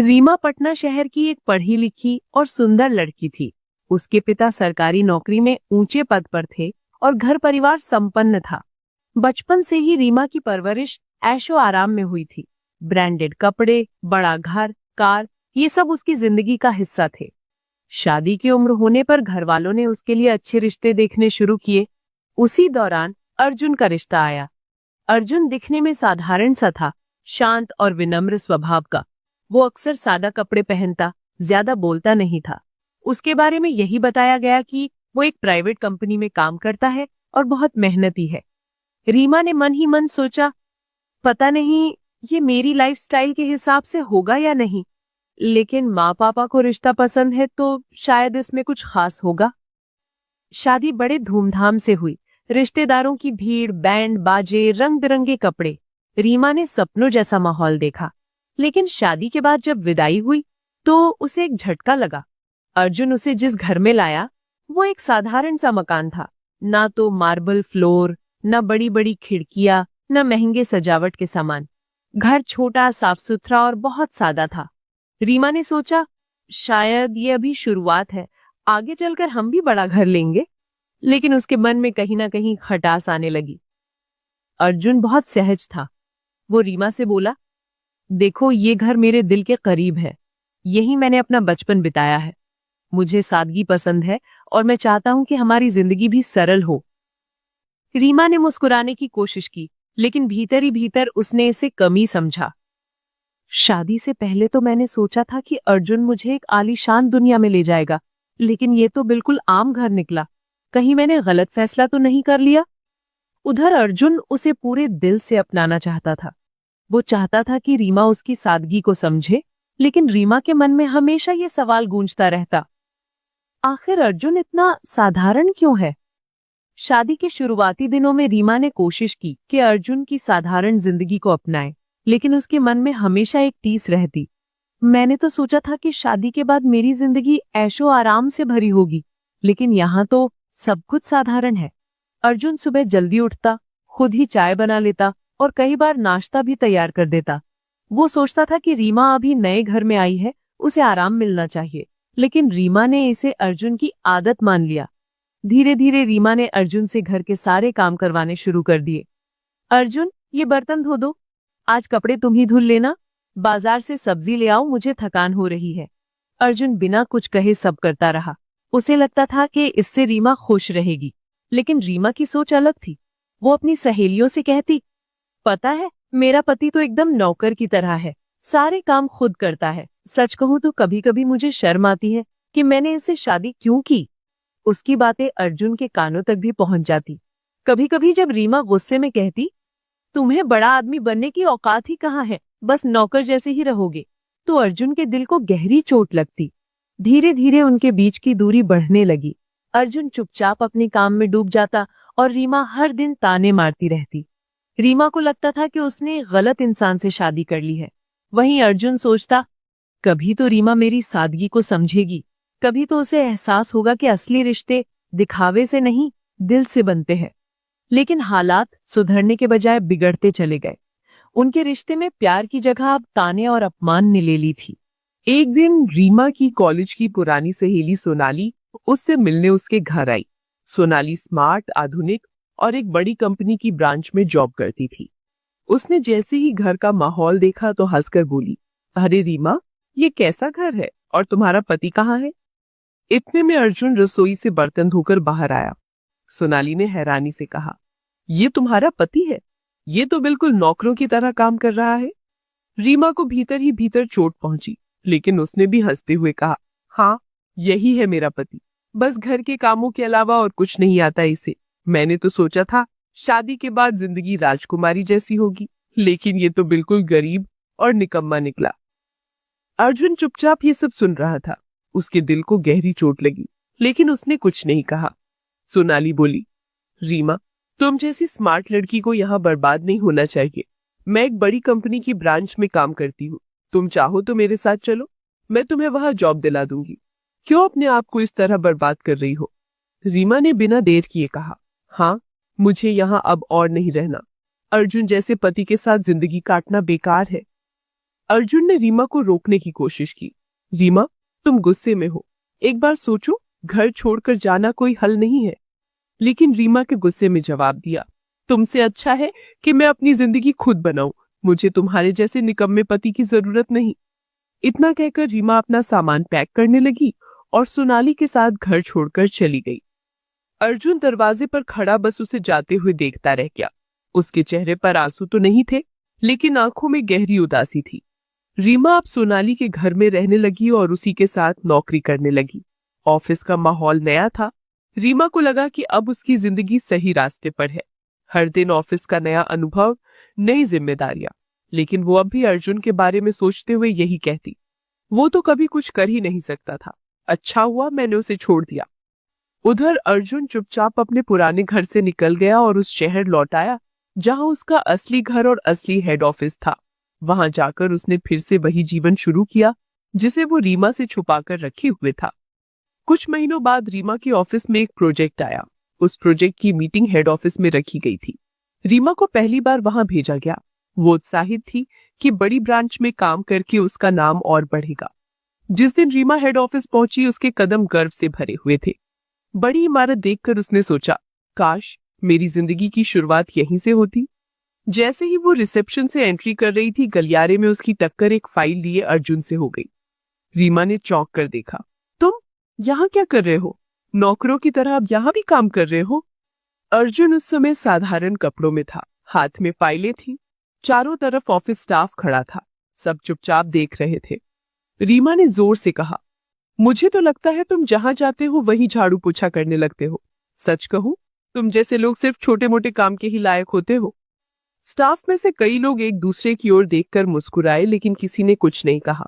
रीमा पटना शहर की एक पढ़ी लिखी और सुंदर लड़की थी। उसके पिता सरकारी नौकरी में ऊंचे पद पर थे और घर परिवार संपन्न था। बचपन से ही रीमा की परवरिश ऐशो आराम में हुई थी। ब्रांडेड कपड़े, बड़ा घर, कार, ये सब उसकी जिंदगी का हिस्सा थे। शादी की उम्र होने पर घर वालों ने उसके लिए अच्छे रिश्ते देखने शुरू किए। उसी दौरान अर्जुन का रिश्ता आया। अर्जुन दिखने में साधारण सा था, शांत और विनम्र स्वभाव का। वो अक्सर सादा कपड़े पहनता, ज्यादा बोलता नहीं था। उसके बारे में यही बताया गया कि वो एक प्राइवेट कंपनी में काम करता है और बहुत मेहनती है। रीमा ने मन ही मन सोचा, पता नहीं ये मेरी लाइफस्टाइल के हिसाब से होगा या नहीं, लेकिन माँ पापा को रिश्ता पसंद है तो शायद इसमें कुछ खास होगा। शादी बड़े धूमधाम से हुई। रिश्तेदारों की भीड़, बैंड बाजे, रंग बिरंगे कपड़े। रीमा ने सपनों जैसा माहौल देखा। लेकिन शादी के बाद जब विदाई हुई तो उसे एक झटका लगा। अर्जुन उसे जिस घर में लाया वो एक साधारण सा मकान था। ना तो मार्बल फ्लोर, न बड़ी बड़ी खिड़कियां, न महंगे सजावट के सामान। घर छोटा, साफ सुथरा और बहुत सादा था। रीमा ने सोचा, शायद ये अभी शुरुआत है, आगे चलकर हम भी बड़ा घर लेंगे। लेकिन उसके मन में कहीं ना कहीं खटास आने लगी। अर्जुन बहुत सहज था। वो रीमा से बोला, देखो ये घर मेरे दिल के करीब है। यही मैंने अपना बचपन बिताया है। मुझे सादगी पसंद है और मैं चाहता हूं कि हमारी जिंदगी भी सरल हो। रीमा ने मुस्कुराने की कोशिश की, लेकिन भीतर ही भीतर उसने इसे कमी समझा। शादी से पहले तो मैंने सोचा था कि अर्जुन मुझे एक आलीशान दुनिया में ले जाएगा, लेकिन ये तो बिल्कुल आम घर निकला। कहीं मैंने गलत फैसला तो नहीं कर लिया? उधर अर्जुन उसे पूरे दिल से अपनाना चाहता था। वो चाहता था कि रीमा उसकी सादगी को समझे, लेकिन रीमा के मन में हमेशा ये सवाल गूंजता रहता, आखिर अर्जुन इतना साधारण क्यों है? शादी के शुरुआती दिनों में रीमा ने कोशिश की कि अर्जुन की साधारण जिंदगी को अपनाए, लेकिन उसके मन में हमेशा एक टीस रहती। मैंने तो सोचा था कि शादी के बाद मेरी जिंदगी ऐशो आराम से भरी होगी, लेकिन यहाँ तो सब कुछ साधारण है। अर्जुन सुबह जल्दी उठता, खुद ही चाय बना लेता और कई बार नाश्ता भी तैयार कर देता। वो सोचता था कि रीमा अभी नए घर में आई है, उसे आराम मिलना चाहिए, लेकिन रीमा ने इसे अर्जुन की आदत मान लिया। धीरे धीरे रीमा ने अर्जुन से घर के सारे काम करवाने शुरू कर दिए। अर्जुन, ये बर्तन धो दो, आज कपड़े तुम ही धुल लेना, बाजार से सब्जी ले आओ, मुझे थकान हो रही है। अर्जुन बिना कुछ कहे सब करता रहा। उसे लगता था कि इससे रीमा खुश रहेगी, लेकिन रीमा की सोच अलग थी। वो अपनी सहेलियों से कहती, पता है मेरा पति तो एकदम नौकर की तरह है, सारे काम खुद करता है। सच कहूं तो कभी कभी मुझे शर्म आती है कि मैंने इससे शादी क्यों की। उसकी बातें अर्जुन के कानों तक भी पहुंच जाती। कभी कभी जब रीमा गुस्से में कहती, तुम्हें बड़ा आदमी बनने की औकात ही कहाँ है, बस नौकर जैसे ही रहोगे, तो अर्जुन के दिल को गहरी चोट लगती। धीरे धीरे उनके बीच की दूरी बढ़ने लगी। अर्जुन चुपचाप अपने काम में डूब जाता और रीमा हर दिन ताने मारती रहती। रीमा को लगता था कि उसने गलत इंसान से शादी कर ली है। वहीं अर्जुन सोचता, कभी तो रीमा मेरी सादगी को समझेगी, कभी तो उसे एहसास होगा कि असली रिश्ते दिखावे से नहीं, दिल से बनते हैं। लेकिन हालात सुधरने के बजाय बिगड़ते चले गए। उनके रिश्ते में प्यार की जगह अब ताने और अपमान ने ले ली थी। एक दिन रीमा की कॉलेज की पुरानी सहेली सोनाली उससे मिलने उसके घर आई। सोनाली स्मार्ट, आधुनिक और एक बड़ी कंपनी की ब्रांच में जॉब करती थी। उसने जैसे ही घर का माहौल देखा तो हंसकर बोली, अरे रीमा, ये कैसा घर है और तुम्हारा पति कहाँ है? इतने में अर्जुन रसोई से बर्तन धोकर बाहर आया। सोनाली ने हैरानी से कहा, ये तुम्हारा पति है? ये तो बिल्कुल नौकरों की तरह काम कर रहा है। रीमा को भीतर ही भीतर चोट पहुंची, लेकिन उसने भी हंसते हुए कहा, हाँ, यही है मेरा पति, बस घर के कामों के अलावा और कुछ नहीं आता इसे। मैंने तो सोचा था शादी के बाद जिंदगी राजकुमारी जैसी होगी, लेकिन ये तो बिल्कुल गरीब और निकम्मा निकला। अर्जुन चुपचाप ये सब सुन रहा था। उसके दिल को गहरी चोट लगी, लेकिन उसने कुछ नहीं कहा। सोनाली बोली, रीमा, तुम जैसी स्मार्ट लड़की को यहाँ बर्बाद नहीं होना चाहिए। मैं एक बड़ी कंपनी की ब्रांच में काम करती हूँ, तुम चाहो तो मेरे साथ चलो, मैं तुम्हें वहां जॉब दिला दूंगी। क्यों अपने आप को इस तरह बर्बाद कर रही हो? रीमा ने बिना देर किए कहा, हाँ, मुझे यहाँ अब और नहीं रहना। अर्जुन जैसे पति के साथ जिंदगी काटना बेकार है। अर्जुन ने रीमा को रोकने की कोशिश की। रीमा, तुम गुस्से में हो, एक बार सोचो, घर छोड़कर जाना कोई हल नहीं है। लेकिन रीमा के गुस्से में जवाब दिया, तुमसे अच्छा है कि मैं अपनी जिंदगी खुद बनाऊं, मुझे तुम्हारे जैसे निकम्मे पति की जरूरत नहीं। इतना कहकर रीमा अपना सामान पैक करने लगी और सोनाली के साथ घर छोड़कर चली गई। अर्जुन दरवाजे पर खड़ा बस उसे जाते हुए देखता रह गया। उसके चेहरे पर आंसू तो नहीं थे, लेकिन आंखों में गहरी उदासी थी। रीमा अब सोनाली के घर में रहने लगी और उसी के साथ नौकरी करने लगी। ऑफिस का माहौल नया था। रीमा को लगा कि अब उसकी जिंदगी सही रास्ते पर है। हर दिन ऑफिस का नया अनुभव, नई जिम्मेदारियां। लेकिन वो अब भी अर्जुन के बारे में सोचते हुए यही कहती, वो तो कभी कुछ कर ही नहीं सकता था, अच्छा हुआ मैंने उसे छोड़ दिया। उधर अर्जुन चुपचाप अपने पुराने घर से निकल गया और उस शहर लौट आया जहां उसका असली घर और असली हेड ऑफिस था। वहां जाकर उसने फिर से वही जीवन शुरू किया जिसे वो रीमा से छुपाकर रखे हुए था। कुछ महीनों बाद रीमा के ऑफिस में एक प्रोजेक्ट आया। उस प्रोजेक्ट की मीटिंग हेड ऑफिस में रखी गई थी। रीमा को पहली बार वहां भेजा गया। वो उत्साहित थी कि बड़ी ब्रांच में काम करके उसका नाम और बढ़ेगा। जिस दिन रीमा हेड ऑफिस पहुंची, उसके कदम गर्व से भरे हुए थे। बड़ी इमारत देखकर उसने सोचा, काश मेरी जिंदगी की शुरुआत यहीं से होती। जैसे ही वो रिसेप्शन से एंट्री कर रही थी, गलियारे में उसकी टक्कर एक फाइल लिए अर्जुन से हो गई। रीमा ने चौंक कर देखा, तुम यहाँ क्या कर रहे हो? नौकरों की तरह अब यहाँ भी काम कर रहे हो? अर्जुन उस समय साधारण कपड़ों में था, हाथ में फाइलें थी। चारों तरफ ऑफिस स्टाफ खड़ा था, सब चुपचाप देख रहे थे। रीमा ने जोर से कहा, मुझे तो लगता है तुम जहां जाते हो वहीं झाड़ू पोछा करने लगते हो। सच कहूं, तुम जैसे लोग सिर्फ छोटे मोटे काम के ही लायक होते हो। स्टाफ में से कई लोग एक दूसरे की ओर देखकर मुस्कुराए, लेकिन किसी ने कुछ नहीं कहा।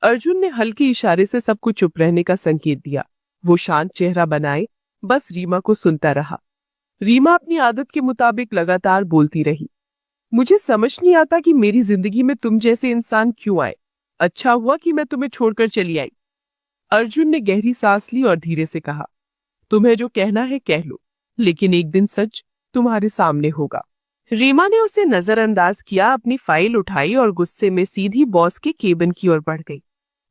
अर्जुन ने हल्के इशारे से सबको चुप रहने का संकेत दिया। वो शांत चेहरा बनाए बस रीमा को सुनता रहा। रीमा अपनी आदत के मुताबिक लगातार बोलती रही, मुझे समझ नहीं आता कि मेरी जिंदगी में तुम जैसे इंसान क्यों आए। अच्छा हुआ कि मैं तुम्हें छोड़कर चली आई। अर्जुन ने गहरी सांस ली और धीरे से कहा, तुम्हें जो कहना है कह लो, लेकिन एक दिन सच तुम्हारे सामने होगा। रीमा ने उसे नजरअंदाज किया, अपनी फाइल उठाई और गुस्से में सीधी बॉस के केबिन की ओर बढ़ गई।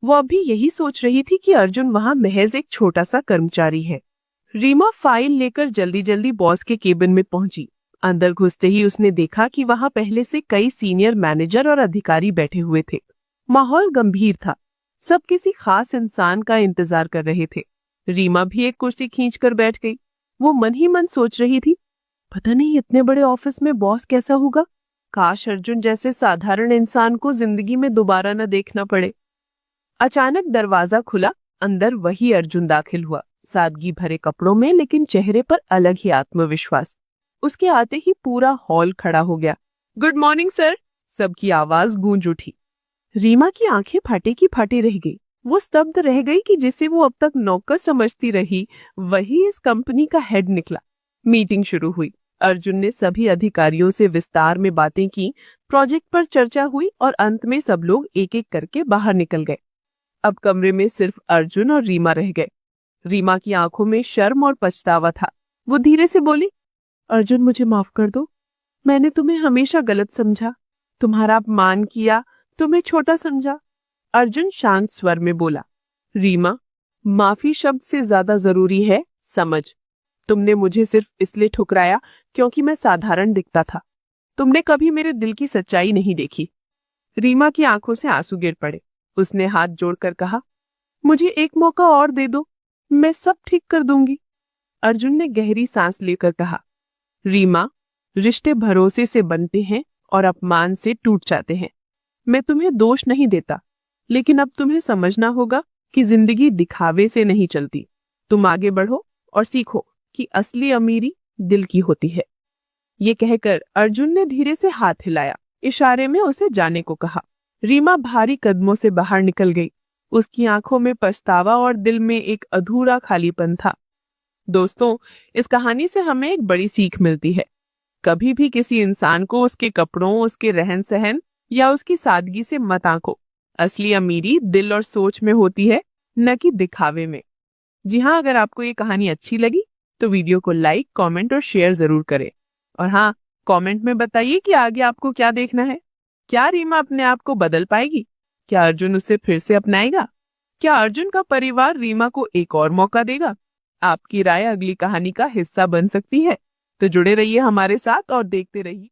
वो अभी यही सोच रही थी कि अर्जुन वहां महज एक छोटा सा कर्मचारी है। रीमा फाइल लेकर जल्दी जल्दी बॉस के केबिन में पहुंची। अंदर घुसते ही उसने देखा कि वहां पहले से कई सीनियर मैनेजर और अधिकारी बैठे हुए थे। माहौल गंभीर था, सब किसी खास इंसान का इंतजार कर रहे थे। रीमा भी एक कुर्सी खींचकर बैठ गई। वो मन ही मन सोच रही थी, पता नहीं इतने बड़े ऑफिस में बॉस कैसा होगा। काश अर्जुन जैसे साधारण इंसान को जिंदगी में दोबारा न देखना पड़े। अचानक दरवाजा खुला, अंदर वही अर्जुन दाखिल हुआ, सादगी भरे कपड़ों में, लेकिन चेहरे पर अलग ही आत्मविश्वास। उसके आते ही पूरा हॉल खड़ा हो गया। गुड मॉर्निंग सर, सबकी आवाज गूंज उठी। रीमा की आंखें फाटे की फाटे रह गई। वो स्तब्ध रह गई कि जिसे वो अब तक नौकर समझती रही, वही इस कंपनी का हेड निकला। मीटिंग शुरू हुई। अर्जुन ने सभी अधिकारियों से विस्तार में बातें की, प्रोजेक्ट पर चर्चा हुई और अंत में सब लोग एक एक करके बाहर निकल गए। अब कमरे में सिर्फ अर्जुन और रीमा रह गए। रीमा की आंखों में शर्म और पछतावा था। वो धीरे से बोली, अर्जुन मुझे माफ कर दो, मैंने तुम्हें हमेशा गलत समझा, तुम्हारा अपमान किया, तुम्हें छोटा समझा। अर्जुन शांत स्वर में बोला, रीमा, माफी शब्द से ज्यादा जरूरी है समझ। तुमने मुझे सिर्फ इसलिए ठुकराया क्योंकि मैं साधारण दिखता था। तुमने कभी मेरे दिल की सच्चाई नहीं देखी। रीमा की आंखों से आंसू गिर पड़े। उसने हाथ जोड़कर कहा, मुझे एक मौका और दे दो, मैं सब ठीक कर दूंगी। अर्जुन ने गहरी सांस लेकर कहा, रीमा, रिश्ते भरोसे से बनते हैं और अपमान से टूट जाते हैं। मैं तुम्हें दोष नहीं देता, लेकिन अब तुम्हें समझना होगा कि जिंदगी दिखावे से नहीं चलती। तुम आगे बढ़ो और सीखो कि असली अमीरी दिल की होती है। ये कहकर अर्जुन ने धीरे से हाथ हिलाया, इशारे में उसे जाने को कहा। रीमा भारी कदमों से बाहर निकल गई। उसकी आंखों में पछतावा और दिल में एक अधूरा खालीपन था। दोस्तों, इस कहानी से हमें एक बड़ी सीख मिलती है। कभी भी किसी इंसान को उसके कपड़ों, उसके रहन सहन या उसकी सादगी से मत आंको। असली अमीरी दिल और सोच में होती है, न कि दिखावे में। जी हाँ, अगर आपको ये कहानी अच्छी लगी तो वीडियो को लाइक, कमेंट और शेयर जरूर करें। और हाँ, कमेंट में बताइए कि आगे आपको क्या देखना है। क्या रीमा अपने आप को बदल पाएगी? क्या अर्जुन उसे फिर से अपनाएगा? क्या अर्जुन का परिवार रीमा को एक और मौका देगा? आपकी राय अगली कहानी का हिस्सा बन सकती है। तो जुड़े रहिए हमारे साथ और देखते रहिए।